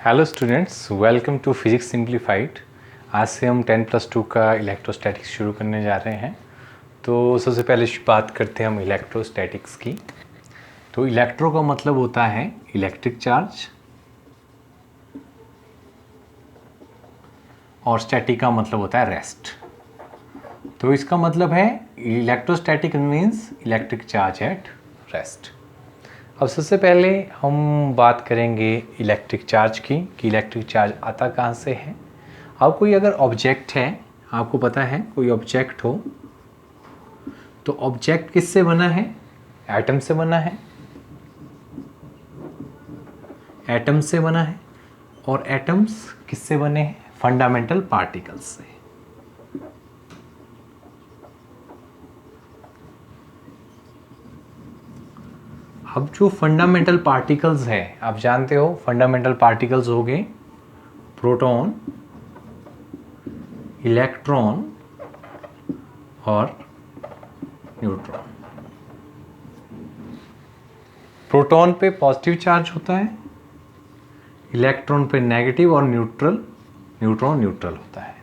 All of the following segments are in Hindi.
Hello students, welcome to physics simplified. आज से हम 10+2 का इलेक्ट्रोस्टैटिक्स शुरू करने जा रहे हैं। तो सबसे पहले बात करते हैं हम इलेक्ट्रोस्टैटिक्स की। तो इलेक्ट्रो का मतलब होता है इलेक्ट्रिक चार्ज और स्टैटिक का मतलब होता है रेस्ट। तो इसका मतलब है electrostatic means electric charge at rest. अब सबसे पहले हम बात करेंगे इलेक्ट्रिक चार्ज की कि इलेक्ट्रिक चार्ज आता कहाँ से है। अब कोई अगर ऑब्जेक्ट है, आपको पता है कोई ऑब्जेक्ट हो तो ऑब्जेक्ट किससे बना है? एटम से बना है। एटम से बना है और एटम्स किससे बने हैं? फंडामेंटल पार्टिकल्स से। अब जो फंडामेंटल पार्टिकल्स है, आप जानते हो फंडामेंटल पार्टिकल्स हो गए प्रोटॉन, इलेक्ट्रॉन और न्यूट्रॉन। प्रोटॉन पे पॉजिटिव चार्ज होता है, इलेक्ट्रॉन पे नेगेटिव और न्यूट्रॉन न्यूट्रल होता है।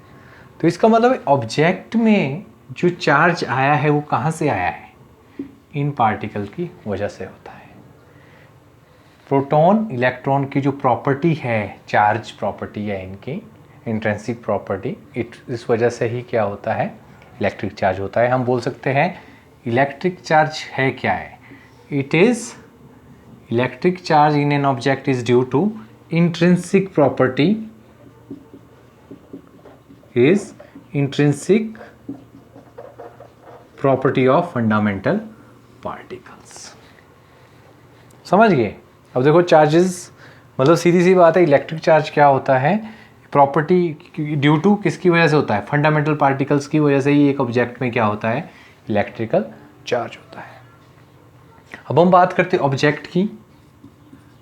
तो इसका मतलब ऑब्जेक्ट में जो चार्ज आया है वो कहाँ से आया है? इन पार्टिकल की वजह से होता है। प्रोटॉन इलेक्ट्रॉन की जो प्रॉपर्टी है, चार्ज प्रॉपर्टी है इनकी, इंट्रिंसिक प्रॉपर्टी, इस वजह से ही क्या होता है? इलेक्ट्रिक चार्ज होता है। हम बोल सकते हैं इलेक्ट्रिक चार्ज है क्या है? It is electric charge in an object is due to intrinsic property, is intrinsic property of fundamental particles. समझ गए? अब देखो चार्जेस मतलब सीधी सी बात है, इलेक्ट्रिक चार्ज क्या होता है? प्रॉपर्टी ड्यू टू किसकी वजह से होता है? फंडामेंटल पार्टिकल्स की वजह से ही एक ऑब्जेक्ट में क्या होता है? इलेक्ट्रिकल चार्ज होता है। अब हम बात करते हैं ऑब्जेक्ट की।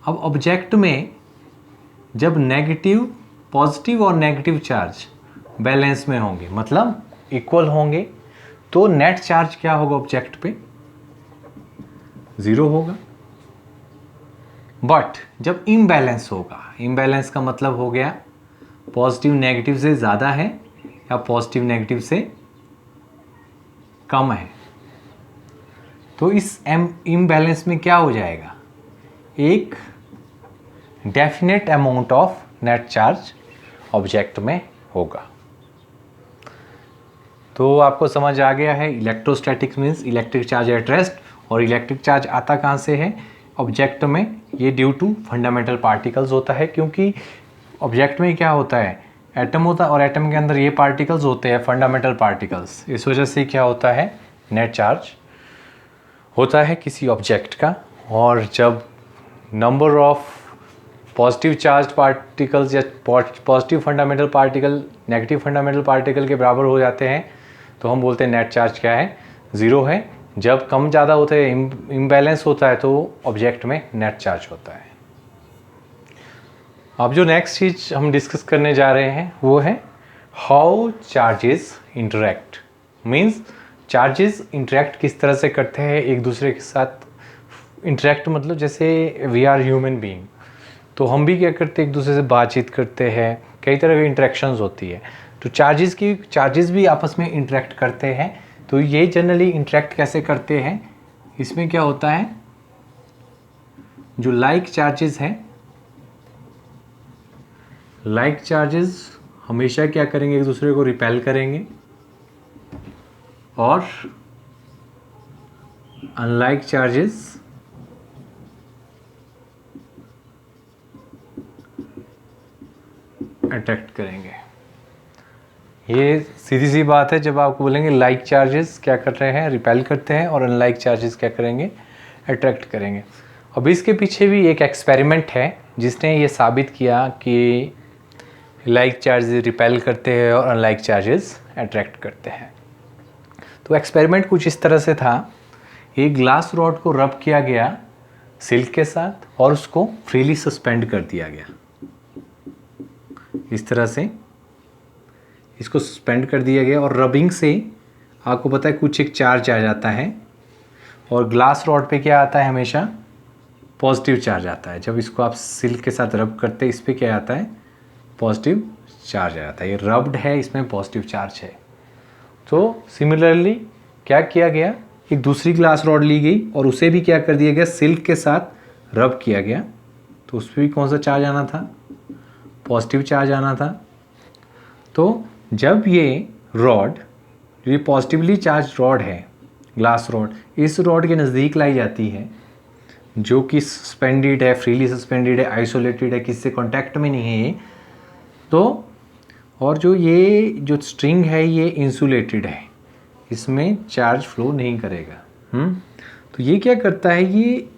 अब ऑब्जेक्ट में जब नेगेटिव, पॉजिटिव और नेगेटिव चार्ज बैलेंस में होंगे, मतलब इक्वल होंगे, तो नेट चार्ज क्या होगा ऑब्जेक्ट पे? 0 होगा। बट जब इम्बैलेंस होगा, इम्बैलेंस का मतलब हो गया पॉजिटिव नेगेटिव से ज़्यादा है या पॉजिटिव नेगेटिव से कम है, तो इस इम्बैलेंस में क्या हो जाएगा? एक definite amount of net charge object में होगा। तो आपको समझ आ गया है electrostatics means electric charge at rest. और इलेक्ट्रिक चार्ज आता कहाँ से है? ऑब्जेक्ट में। ये ड्यू टू फंडामेंटल पार्टिकल्स होता है, क्योंकि ऑब्जेक्ट में क्या होता है? एटम होता है और एटम के अंदर ये पार्टिकल्स होते हैं, फंडामेंटल पार्टिकल्स। इस वजह से क्या होता है? नेट चार्ज होता है किसी ऑब्जेक्ट का। और जब number of positive charge particles या positive fundamental particle negative fundamental particle के बराबर हो जाते हैं तो हम बोलते हैं नेट चार्ज क्या है? 0 है। जब कम ज़्यादा होते हैं, इम्बैलेंस होता है, तो ऑब्जेक्ट में नेट चार्ज होता है। अब जो नेक्स्ट चीज़ हम डिस्कस करने जा रहे हैं वो है how charges interact. Means charges interact किस तरह से करते हैं एक दूसरे के साथ। इंटरेक्ट मतलब जैसे वी आर ह्यूमन बीइंग, तो हम भी क्या करते हैं? एक दूसरे से बातचीत करते हैं, कई तरह की इंटरेक्शंस होती है। तो चार्जेस भी आपस में इंटरेक्ट करते हैं। तो ये जनरली इंटरेक्ट कैसे करते हैं? इसमें क्या होता है, जो लाइक चार्जेस हैं, लाइक चार्जेस हमेशा क्या करेंगे? एक दूसरे को रिपेल करेंगे, और अनलाइक चार्जेस अट्रैक्ट करेंगे। ये सीधी सी बात है। जब आपको बोलेंगे लाइक चार्जेस क्या कर रहे हैं? रिपेल करते हैं, और अनलाइक चार्जेस क्या करेंगे? अट्रैक्ट करेंगे। अब इसके पीछे भी एक एक्सपेरिमेंट है जिसने ये साबित किया कि लाइक चार्जेस रिपेल करते हैं और अनलाइक चार्जेस अट्रैक्ट करते हैं। तो एक्सपेरिमेंट कुछ इस तरह से था। एक ग्लास रॉड को रब किया गया सिल्क के साथ और उसको फ्रीली सस्पेंड कर दिया गया। इस तरह से इसको सस्पेंड कर दिया गया, और रबिंग से आपको पता है कुछ एक चार्ज आ जाता है, और ग्लास रॉड पे क्या आता है? हमेशा पॉजिटिव चार्ज आता है। जब इसको आप सिल्क के साथ रब करते हैं इस पर क्या आता है, पॉजिटिव चार्ज आता है। ये रब्ड है, इसमें पॉजिटिव चार्ज है। तो सिमिलरली क्या किया गया, एक दूसरी ग्लास रॉड ली गई और उसे भी क्या कर दिया गया, सिल्क के साथ रब किया गया। तो उस पर भी कौन सा चार्ज आना था, पॉजिटिव चार्ज आना था। तो जब ये रॉड, ये पॉजिटिवली चार्ज रॉड है, ग्लास रॉड, इस रॉड के नज़दीक लाई जाती है जो कि सस्पेंडेड है, फ्रीली सस्पेंडेड है, आइसोलेटेड है, किसी से कॉन्टैक्ट में नहीं है ये, तो और ये जो स्ट्रिंग है ये इंसुलेटेड है, इसमें चार्ज फ्लो नहीं करेगा। तो ये क्या करता है, ये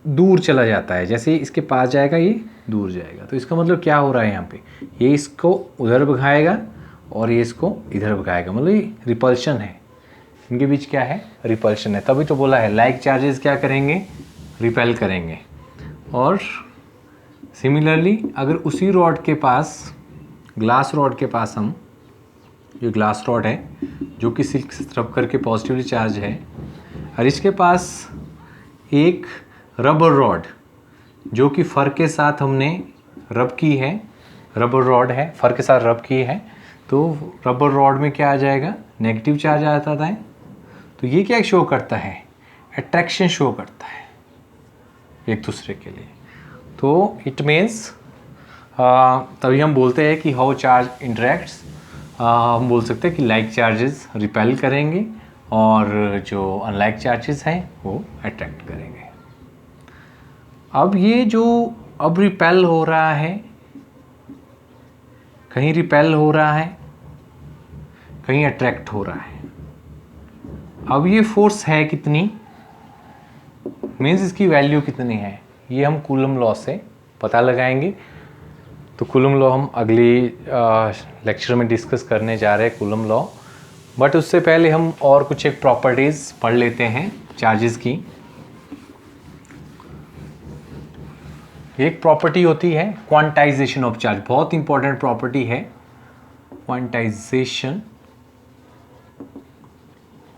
दूर चला जाता है, जैसे इसके पास जाएगा ये दूर जाएगा। तो इसका मतलब क्या हो रहा है यहाँ पे, ये इसको उधर भगाएगा और ये इसको इधर भगाएगा, मतलब ये रिपल्शन है, इनके बीच क्या है, रिपल्शन है। तभी तो बोला है लाइक चार्जेस क्या करेंगे, रिपेल करेंगे। और सिमिलरली अगर उसी रॉड के पास, ग्लास रॉड के पास हम, ये ग्लास रॉड है जो कि सिल्क से रब करके पॉजिटिवली चार्ज है, और इसके पास एक रबर रॉड जो कि फर के साथ हमने रब की है, रबर रॉड है, फर के साथ रब की है, तो रबर रॉड में क्या आ जाएगा, नेगेटिव चार्ज आ जाता है। तो ये क्या शो करता है, अट्रैक्शन शो करता है एक दूसरे के लिए। तो इट मीन्स तभी हम बोलते हैं कि हाउ चार्ज इंटरेक्ट्स, हम बोल सकते हैं कि लाइक चार्जेस रिपेल करेंगे और जो अनलाइक चार्जेस हैं वो अट्रैक्ट करेंगे। अब ये जो अब रिपेल हो रहा है, कहीं रिपेल हो रहा है, कहीं अट्रैक्ट हो रहा है। अब ये फोर्स है कितनी, मीन्स इसकी वैल्यू कितनी है, ये हम कूलम लॉ से पता लगाएंगे। तो कूलम लॉ हम अगली लेक्चर में डिस्कस करने जा रहे हैं, कूलम लॉ। बट उससे पहले हम और कुछ एक प्रॉपर्टीज़ पढ़ लेते हैं चार्जेस की। एक प्रॉपर्टी होती है क्वांटाइजेशन ऑफ चार्ज, बहुत इंपॉर्टेंट प्रॉपर्टी है क्वांटाइजेशन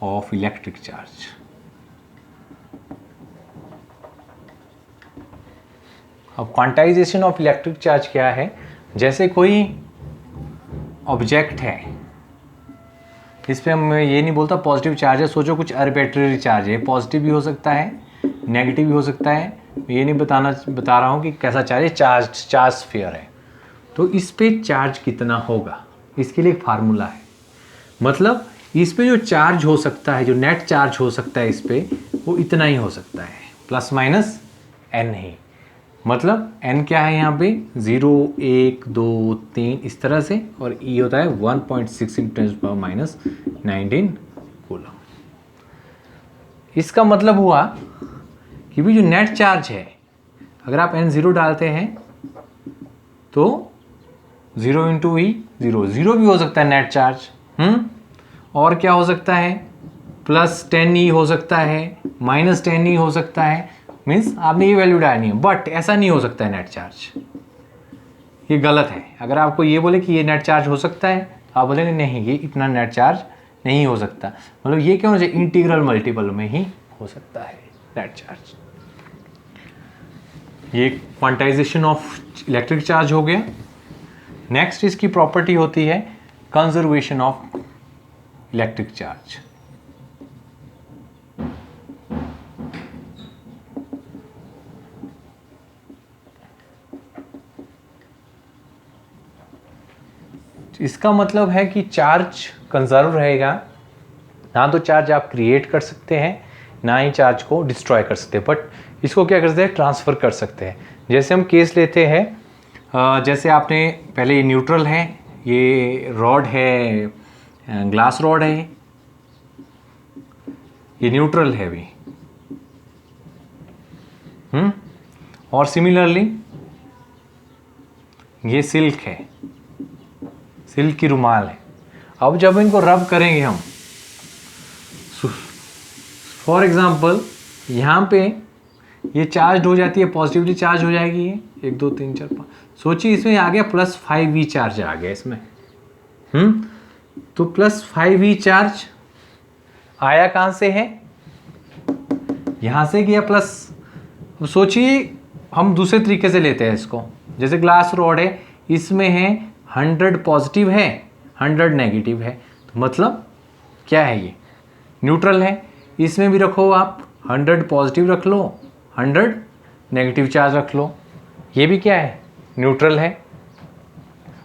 ऑफ इलेक्ट्रिक चार्ज। अब क्वांटाइजेशन ऑफ इलेक्ट्रिक चार्ज क्या है, जैसे कोई ऑब्जेक्ट है, इस पर मैं ये नहीं बोलता पॉजिटिव चार्ज है, सोचो कुछ आर्बिट्रेरी चार्ज है, पॉजिटिव भी हो सकता है, नेगेटिव भी हो सकता है, ये नहीं बता रहा हूँ कि कैसा चार्ज है, चार्ज स्फीयर है। तो इस पे चार्ज कितना होगा, इसके लिए एक फार्मूला है। मतलब इस पे जो चार्ज हो सकता है, जो नेट चार्ज हो सकता है इस पे, वो इतना ही हो सकता है, प्लस माइनस n ही। मतलब n क्या है यहाँ पे, 0, 1, 2, 3 इस तरह से, और E होता है 1.6 × 10⁻19 कूलम। इसका मतलब हुआ कि भी जो नेट चार्ज है, अगर आप n0 डालते हैं तो 0 × E 0 भी हो सकता है नेट चार्ज। और क्या हो सकता है, +10E हो सकता है, -10E हो सकता है। मीन्स आपने ये वैल्यू डालनी है, बट ऐसा नहीं हो सकता है नेट चार्ज, ये गलत है। अगर आपको ये बोले कि ये नेट चार्ज हो सकता है, तो आप बोलेंगे नहीं, ये इतना नेट चार्ज नहीं हो सकता। मतलब ये क्यों, मुझे इंटीग्रल मल्टीपल में ही हो सकता है नेट चार्ज। ये क्वांटाइजेशन ऑफ इलेक्ट्रिक चार्ज हो गया। नेक्स्ट इसकी प्रॉपर्टी होती है कंजर्वेशन ऑफ इलेक्ट्रिक चार्ज। इसका मतलब है कि चार्ज कंजर्व रहेगा, ना तो चार्ज आप क्रिएट कर सकते हैं, ना ही चार्ज को डिस्ट्रॉय कर सकते हैं, बट इसको क्या कर सकते हैं, ट्रांसफ़र कर सकते हैं। जैसे हम केस लेते हैं, जैसे आपने पहले ये न्यूट्रल है, ये रॉड है, ग्लास रॉड है, ये न्यूट्रल है भी, और सिमिलरली ये सिल्क है, सिल्क की रुमाल है। अब जब इनको रब करेंगे हम, फॉर एग्जांपल यहाँ पे ये चार्ज हो जाती है, पॉजिटिवली चार्ज हो जाएगी ये, 1 2 3 4 5, सोचिए इसमें आ गया +5V चार्ज आ गया इसमें। तो +5V चार्ज आया कहाँ से है, यहाँ से गया अब सोचिए हम दूसरे तरीके से लेते हैं इसको, जैसे ग्लास रॉड है, इसमें है 100 पॉजिटिव है 100 नेगेटिव है, तो मतलब क्या है, ये न्यूट्रल है। इसमें भी रखो आप 100 पॉजिटिव रख लो 100 नेगेटिव चार्ज रख लो, ये भी क्या है, न्यूट्रल है।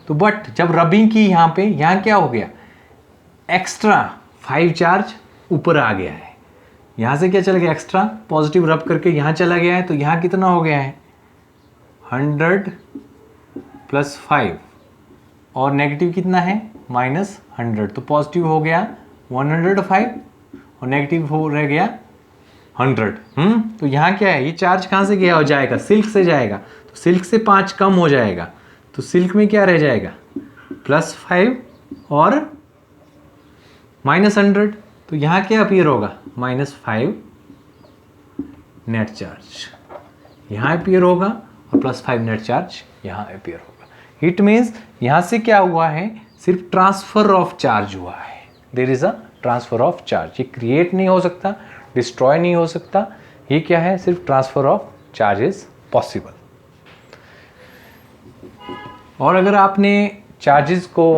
तो बट जब रबिंग की यहाँ पे, यहाँ क्या हो गया, एक्स्ट्रा 5 चार्ज ऊपर आ गया है, यहाँ से क्या चला गया, एक्स्ट्रा पॉजिटिव रब करके यहाँ चला गया है, तो यहाँ कितना हो गया है 100 + 5 और नेगेटिव कितना है -100, तो पॉजिटिव हो गया 105 और नेगेटिव हो रह गया 100। तो यहाँ क्या है, ये चार्ज कहाँ से गया हो जाएगा, सिल्क से जाएगा, तो सिल्क से 5 कम हो जाएगा, तो सिल्क में क्या रह जाएगा +5 और -100, तो यहाँ क्या अपीयर होगा -5 नेट चार्ज यहाँ अपीयर होगा और +5 नेट चार्ज यहाँ अपीयर होगा। इट मीन्स यहाँ से क्या हुआ है, सिर्फ ट्रांसफर ऑफ चार्ज हुआ है, there is a transfer of charge. ये क्रिएट नहीं हो सकता, डिस्ट्रॉय नहीं हो सकता, ये क्या है, सिर्फ transfer of charge is possible. और अगर आपने चार्जेस को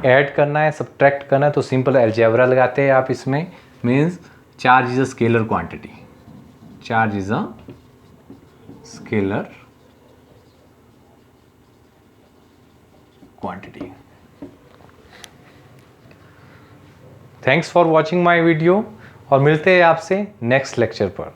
ऐड करना है, सब्ट्रैक्ट करना है, तो सिंपल अलजेब्रा लगाते हैं आप इसमें। Means charge is a scalar quantity, charge is a scalar quantity. Thanks for watching my video और मिलते हैं आपसे नेक्स्ट लेक्चर पर।